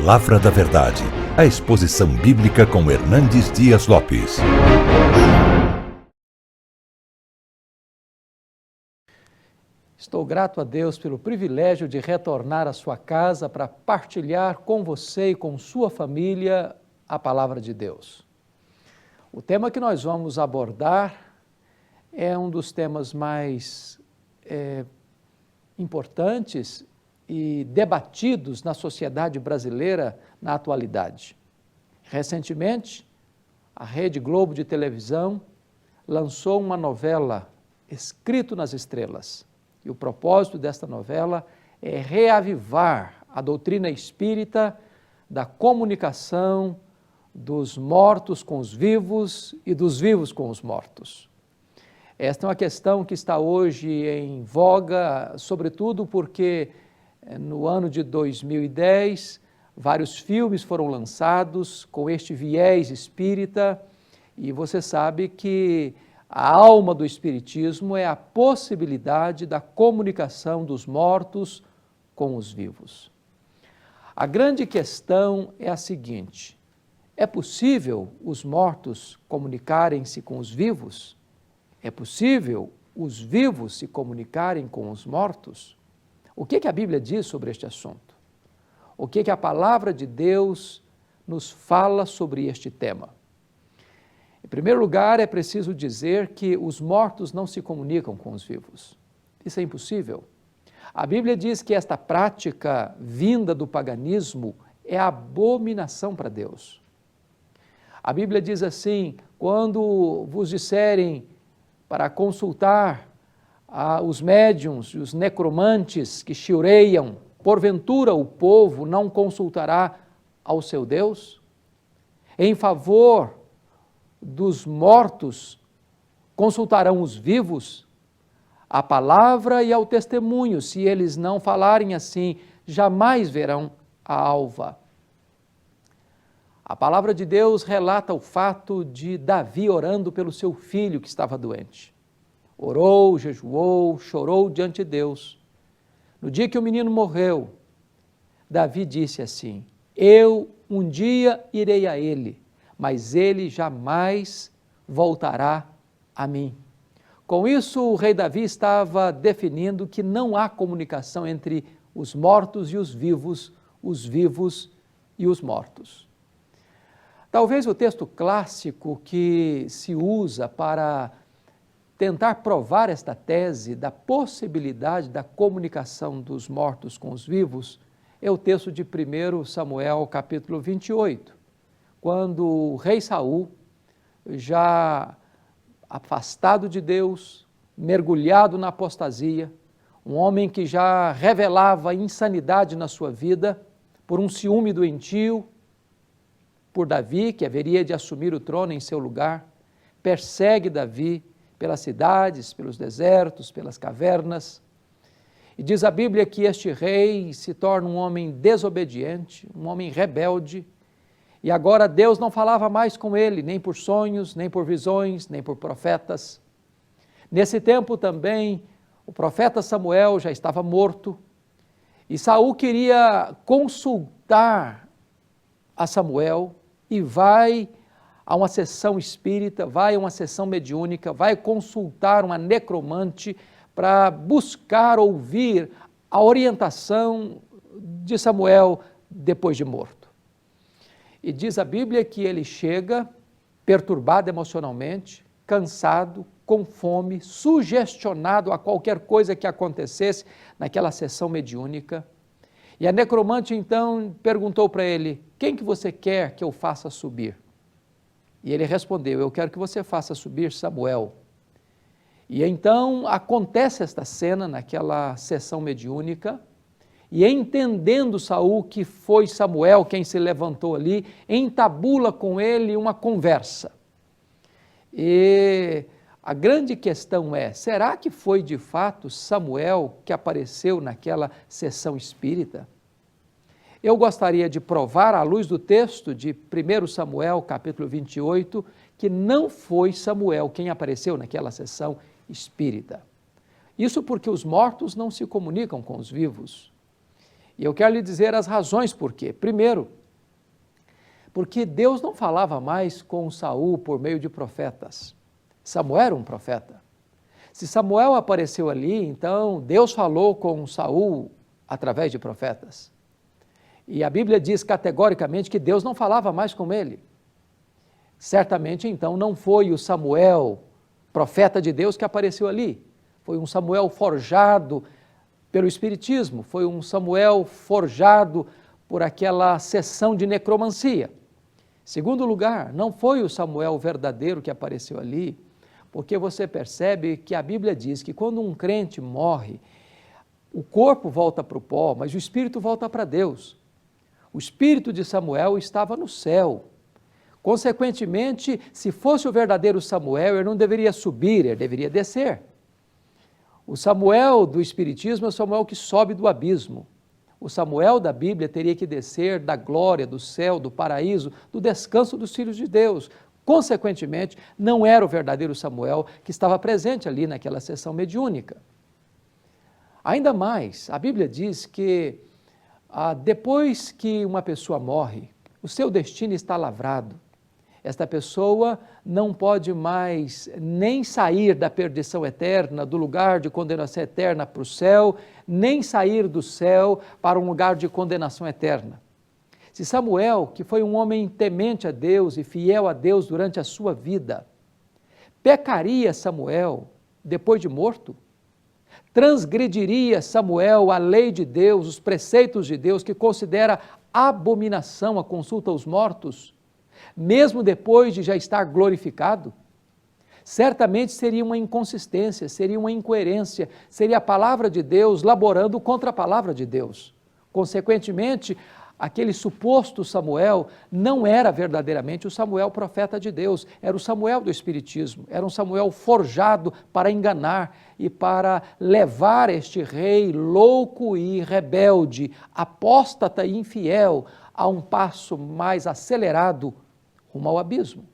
Palavra da Verdade, a exposição bíblica com Hernandes Dias Lopes. Estou grato a Deus pelo privilégio de retornar à sua casa para partilhar com você e com sua família a Palavra de Deus. O tema que nós vamos abordar é um dos temas mais importantes e debatidos na sociedade brasileira na atualidade. Recentemente, a Rede Globo de televisão lançou uma novela, Escrito nas Estrelas. E o propósito desta novela é reavivar a doutrina espírita da comunicação dos mortos com os vivos e dos vivos com os mortos. Esta é uma questão que está hoje em voga, sobretudo porque no ano de 2010, vários filmes foram lançados com este viés espírita, e você sabe que a alma do espiritismo é a possibilidade da comunicação dos mortos com os vivos. A grande questão é a seguinte: é possível os mortos comunicarem-se com os vivos? É possível os vivos se comunicarem com os mortos? O que a Bíblia diz sobre este assunto? O que a palavra de Deus nos fala sobre este tema? Em primeiro lugar, é preciso dizer que os mortos não se comunicam com os vivos. Isso é impossível. A Bíblia diz que esta prática vinda do paganismo é abominação para Deus. A Bíblia diz assim: quando vos disserem para consultar os médiuns e os necromantes que chiureiam, porventura o povo não consultará ao seu Deus? Em favor dos mortos, consultarão os vivos? A palavra e ao testemunho, se eles não falarem assim, jamais verão a alva. A palavra de Deus relata o fato de Davi orando pelo seu filho que estava doente. Orou, jejuou, chorou diante de Deus. No dia que o menino morreu, Davi disse assim: eu um dia irei a ele, mas ele jamais voltará a mim. Com isso, o rei Davi estava definindo que não há comunicação entre os mortos e os vivos e os mortos. Talvez o texto clássico que se usa para tentar provar esta tese da possibilidade da comunicação dos mortos com os vivos é o texto de 1 Samuel, capítulo 28, quando o rei Saul, já afastado de Deus, mergulhado na apostasia, um homem que já revelava insanidade na sua vida por um ciúme doentio por Davi, que haveria de assumir o trono em seu lugar, persegue Davi pelas cidades, pelos desertos, pelas cavernas. E diz a Bíblia que este rei se torna um homem desobediente, um homem rebelde, e agora Deus não falava mais com ele, nem por sonhos, nem por visões, nem por profetas. Nesse tempo também, o profeta Samuel já estava morto, e Saul queria consultar a Samuel, e vai a uma sessão espírita, vai a uma sessão mediúnica, vai consultar uma necromante para buscar ouvir a orientação de Samuel depois de morto. E diz a Bíblia que ele chega perturbado emocionalmente, cansado, com fome, sugestionado a qualquer coisa que acontecesse naquela sessão mediúnica. E a necromante então perguntou para ele: quem que você quer que eu faça subir? E ele respondeu: eu quero que você faça subir Samuel. E então acontece esta cena naquela sessão mediúnica, e entendendo Saul que foi Samuel quem se levantou ali, entabula com ele uma conversa. E a grande questão é: será que foi de fato Samuel que apareceu naquela sessão espírita? Eu gostaria de provar, à luz do texto de 1 Samuel, capítulo 28, que não foi Samuel quem apareceu naquela sessão espírita. Isso porque os mortos não se comunicam com os vivos. E eu quero lhe dizer as razões por quê. Primeiro, porque Deus não falava mais com Saul por meio de profetas. Samuel era um profeta. Se Samuel apareceu ali, então Deus falou com Saul através de profetas. E a Bíblia diz categoricamente que Deus não falava mais com ele. Certamente, então, não foi o Samuel, profeta de Deus, que apareceu ali. Foi um Samuel forjado pelo Espiritismo, foi um Samuel forjado por aquela sessão de necromancia. Segundo lugar, não foi o Samuel verdadeiro que apareceu ali, porque você percebe que a Bíblia diz que quando um crente morre, o corpo volta para o pó, mas o espírito volta para Deus. O espírito de Samuel estava no céu. Consequentemente, se fosse o verdadeiro Samuel, ele não deveria subir, ele deveria descer. O Samuel do Espiritismo é o Samuel que sobe do abismo. O Samuel da Bíblia teria que descer da glória, do céu, do paraíso, do descanso dos filhos de Deus. Consequentemente, não era o verdadeiro Samuel que estava presente ali naquela sessão mediúnica. Ainda mais, a Bíblia diz que depois que uma pessoa morre, o seu destino está lavrado. Esta pessoa não pode mais nem sair da perdição eterna, do lugar de condenação eterna para o céu, nem sair do céu para um lugar de condenação eterna. Se Samuel, que foi um homem temente a Deus e fiel a Deus durante a sua vida, pecaria Samuel depois de morto? Transgrediria Samuel a lei de Deus, os preceitos de Deus, que considera abominação a consulta aos mortos, mesmo depois de já estar glorificado? Certamente seria uma inconsistência, seria uma incoerência, seria a palavra de Deus laborando contra a palavra de Deus. Consequentemente, aquele suposto Samuel não era verdadeiramente o Samuel profeta de Deus, era o Samuel do Espiritismo, era um Samuel forjado para enganar e para levar este rei louco e rebelde, apóstata e infiel, a um passo mais acelerado rumo ao abismo.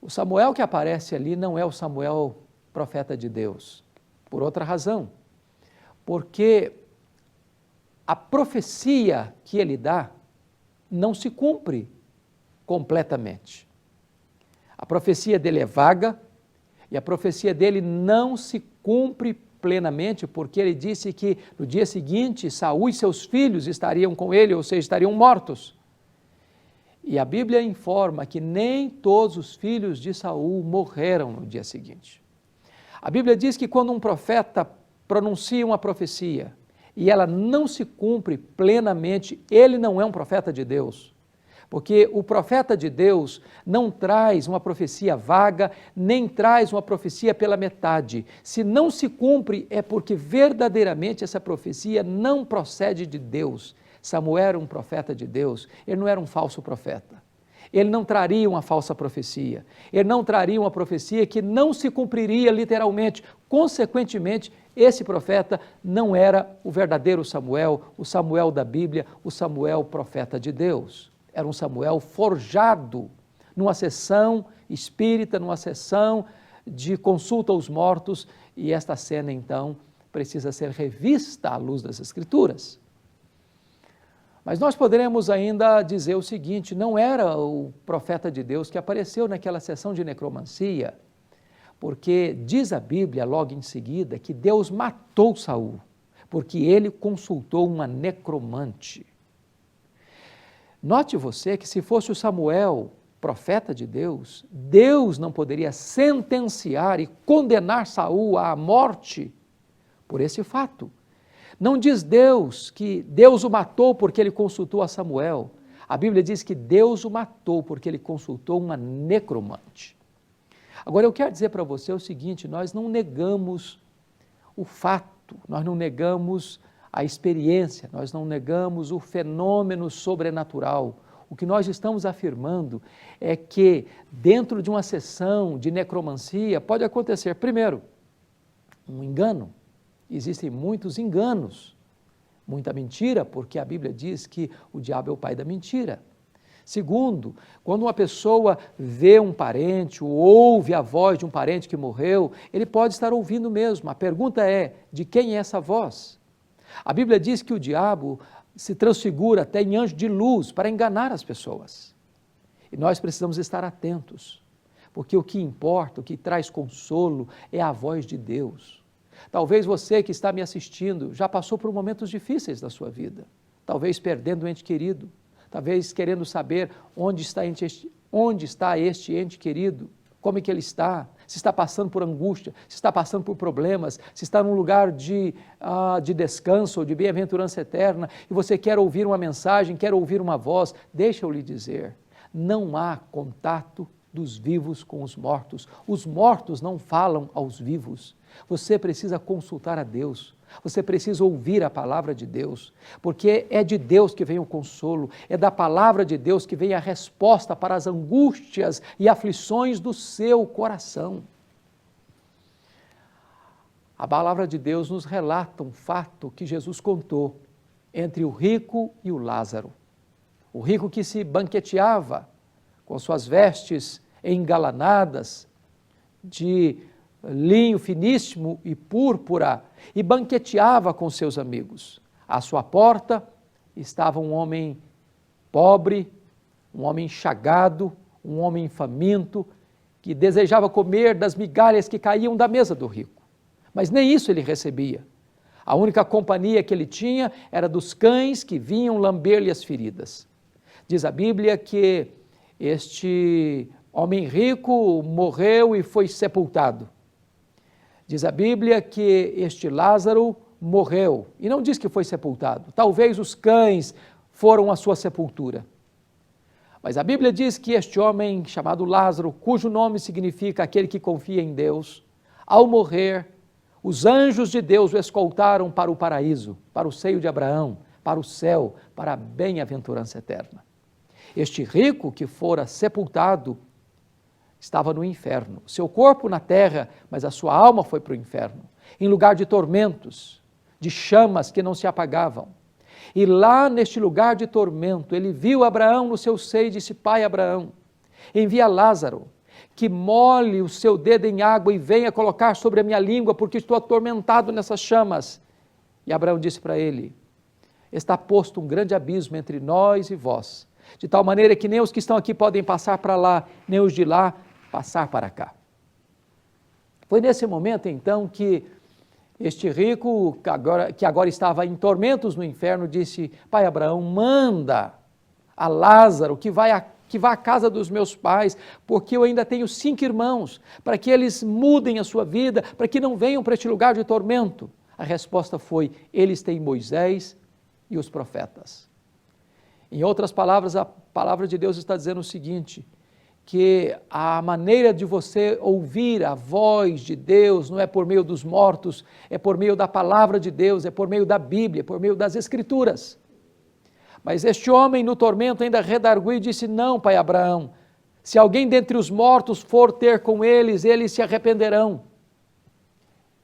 O Samuel que aparece ali não é o Samuel profeta de Deus, por outra razão, porque a profecia que ele dá não se cumpre completamente. A profecia dele é vaga e a profecia dele não se cumpre plenamente, porque ele disse que no dia seguinte Saul e seus filhos estariam com ele, ou seja, estariam mortos. E a Bíblia informa que nem todos os filhos de Saul morreram no dia seguinte. A Bíblia diz que quando um profeta pronuncia uma profecia e ela não se cumpre plenamente, ele não é um profeta de Deus. Porque o profeta de Deus não traz uma profecia vaga, nem traz uma profecia pela metade. Se não se cumpre, é porque verdadeiramente essa profecia não procede de Deus. Samuel era um profeta de Deus, ele não era um falso profeta. Ele não traria uma falsa profecia, ele não traria uma profecia que não se cumpriria literalmente. Consequentemente, esse profeta não era o verdadeiro Samuel, o Samuel da Bíblia, o Samuel profeta de Deus. Era um Samuel forjado numa sessão espírita, numa sessão de consulta aos mortos, e esta cena então precisa ser revista à luz das Escrituras. Mas nós poderemos ainda dizer o seguinte: não era o profeta de Deus que apareceu naquela sessão de necromancia, porque diz a Bíblia logo em seguida que Deus matou Saul, porque ele consultou uma necromante. Note você que se fosse o Samuel, profeta de Deus, Deus não poderia sentenciar e condenar Saul à morte por esse fato. Não diz Deus que Deus o matou porque ele consultou a Samuel. A Bíblia diz que Deus o matou porque ele consultou uma necromante. Agora eu quero dizer para você o seguinte: nós não negamos o fato, nós não negamos a experiência, nós não negamos o fenômeno sobrenatural. O que nós estamos afirmando é que dentro de uma sessão de necromancia pode acontecer, primeiro, um engano. Existem muitos enganos, muita mentira, porque a Bíblia diz que o diabo é o pai da mentira. Segundo, quando uma pessoa vê um parente ou ouve a voz de um parente que morreu, ele pode estar ouvindo mesmo. A pergunta é: de quem é essa voz? A Bíblia diz que o diabo se transfigura até em anjo de luz para enganar as pessoas. E nós precisamos estar atentos, porque o que importa, o que traz consolo é a voz de Deus. Talvez você que está me assistindo já passou por momentos difíceis da sua vida, talvez perdendo um ente querido, talvez querendo saber onde está este ente querido, como é que ele está, se está passando por angústia, se está passando por problemas, se está num lugar de descanso ou de bem-aventurança eterna, e você quer ouvir uma mensagem, quer ouvir uma voz, deixa eu lhe dizer, não há contato dos vivos com os mortos. Os mortos não falam aos vivos. Você precisa consultar a Deus. Você precisa ouvir a palavra de Deus, porque é de Deus que vem o consolo, é da palavra de Deus que vem a resposta para as angústias e aflições do seu coração. A palavra de Deus nos relata um fato que Jesus contou entre o rico e o Lázaro. O rico que se banqueteava com suas vestes engalanadas de linho finíssimo e púrpura, e banqueteava com seus amigos. À sua porta estava um homem pobre, um homem enxagado, um homem faminto, que desejava comer das migalhas que caíam da mesa do rico. Mas nem isso ele recebia. A única companhia que ele tinha era dos cães que vinham lamber-lhe as feridas. Diz a Bíblia que este homem rico morreu e foi sepultado. Diz a Bíblia que este Lázaro morreu, e não diz que foi sepultado. Talvez os cães foram à sua sepultura. Mas a Bíblia diz que este homem chamado Lázaro, cujo nome significa aquele que confia em Deus, ao morrer, os anjos de Deus o escoltaram para o paraíso, para o seio de Abraão, para o céu, para a bem-aventurança eterna. Este rico que fora sepultado estava no inferno, seu corpo na terra, mas a sua alma foi para o inferno, em lugar de tormentos, de chamas que não se apagavam. E lá neste lugar de tormento, ele viu Abraão no seu seio e disse: Pai Abraão, envia Lázaro, que molhe o seu dedo em água e venha colocar sobre a minha língua, porque estou atormentado nessas chamas. E Abraão disse para ele: está posto um grande abismo entre nós e vós, de tal maneira que nem os que estão aqui podem passar para lá, nem os de lá passar para cá. Foi nesse momento então que este rico, que agora estava em tormentos no inferno, disse: Pai Abraão, manda a Lázaro que vá à casa dos meus pais, porque eu ainda tenho 5 irmãos, para que eles mudem a sua vida, para que não venham para este lugar de tormento. A resposta foi: eles têm Moisés e os profetas. Em outras palavras, a palavra de Deus está dizendo o seguinte, que a maneira de você ouvir a voz de Deus não é por meio dos mortos, é por meio da palavra de Deus, é por meio da Bíblia, é por meio das Escrituras. Mas este homem no tormento ainda redarguiu e disse: não, pai Abraão, se alguém dentre os mortos for ter com eles, eles se arrependerão.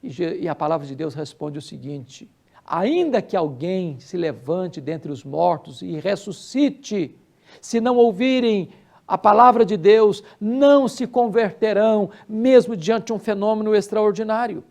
E a palavra de Deus responde o seguinte: ainda que alguém se levante dentre os mortos e ressuscite, se não ouvirem a palavra de Deus, não se converterão, mesmo diante de um fenômeno extraordinário.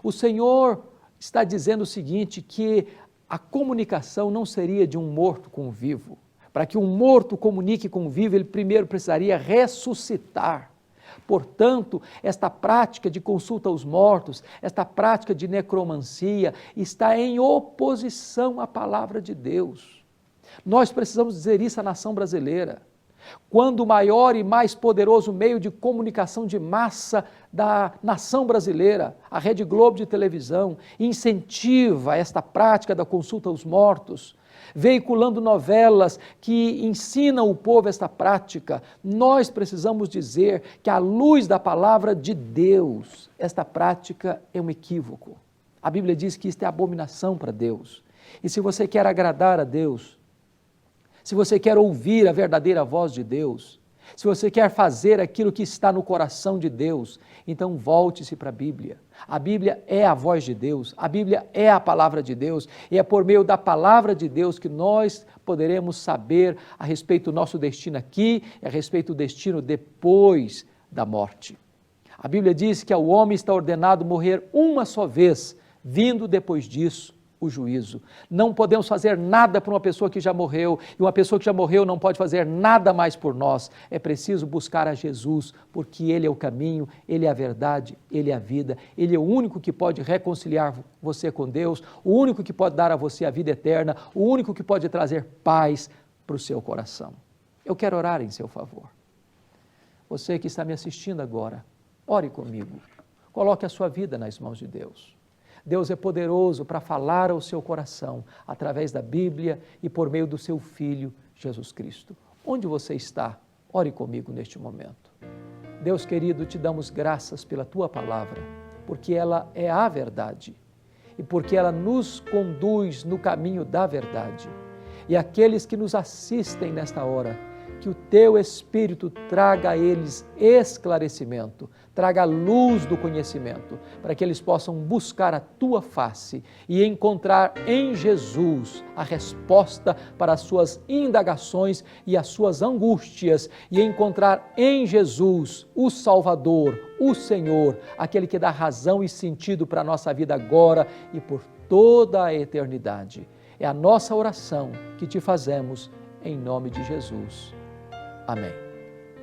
O Senhor está dizendo o seguinte, que a comunicação não seria de um morto com um vivo. Para que um morto comunique com um vivo, ele primeiro precisaria ressuscitar. Portanto, esta prática de consulta aos mortos, esta prática de necromancia, está em oposição à palavra de Deus. Nós precisamos dizer isso à nação brasileira. Quando o maior e mais poderoso meio de comunicação de massa da nação brasileira, a Rede Globo de televisão, incentiva esta prática da consulta aos mortos, veiculando novelas que ensinam o povo esta prática, nós precisamos dizer que, à luz da palavra de Deus, esta prática é um equívoco. A Bíblia diz que isto é abominação para Deus. E se você quer agradar a Deus, se você quer ouvir a verdadeira voz de Deus, se você quer fazer aquilo que está no coração de Deus, então volte-se para a Bíblia. A Bíblia é a voz de Deus, a Bíblia é a palavra de Deus, e é por meio da palavra de Deus que nós poderemos saber a respeito do nosso destino aqui e a respeito do destino depois da morte. A Bíblia diz que ao homem está ordenado morrer uma só vez, vindo depois disso o juízo. Não podemos fazer nada por uma pessoa que já morreu, e uma pessoa que já morreu não pode fazer nada mais por nós. É preciso buscar a Jesus, porque Ele é o caminho, Ele é a verdade, Ele é a vida. Ele é o único que pode reconciliar você com Deus, o único que pode dar a você a vida eterna, o único que pode trazer paz para o seu coração. Eu quero orar em seu favor. Você que está me assistindo agora, ore comigo. Coloque a sua vida nas mãos de Deus. Deus é poderoso para falar ao seu coração através da Bíblia e por meio do seu Filho, Jesus Cristo. Onde você está? Ore comigo neste momento. Deus querido, te damos graças pela tua palavra, porque ela é a verdade e porque ela nos conduz no caminho da verdade. E aqueles que nos assistem nesta hora, que o teu Espírito traga a eles esclarecimento, traga a luz do conhecimento, para que eles possam buscar a tua face e encontrar em Jesus a resposta para as suas indagações e as suas angústias, e encontrar em Jesus o Salvador, o Senhor, aquele que dá razão e sentido para a nossa vida agora e por toda a eternidade. É a nossa oração que te fazemos em nome de Jesus. Amém.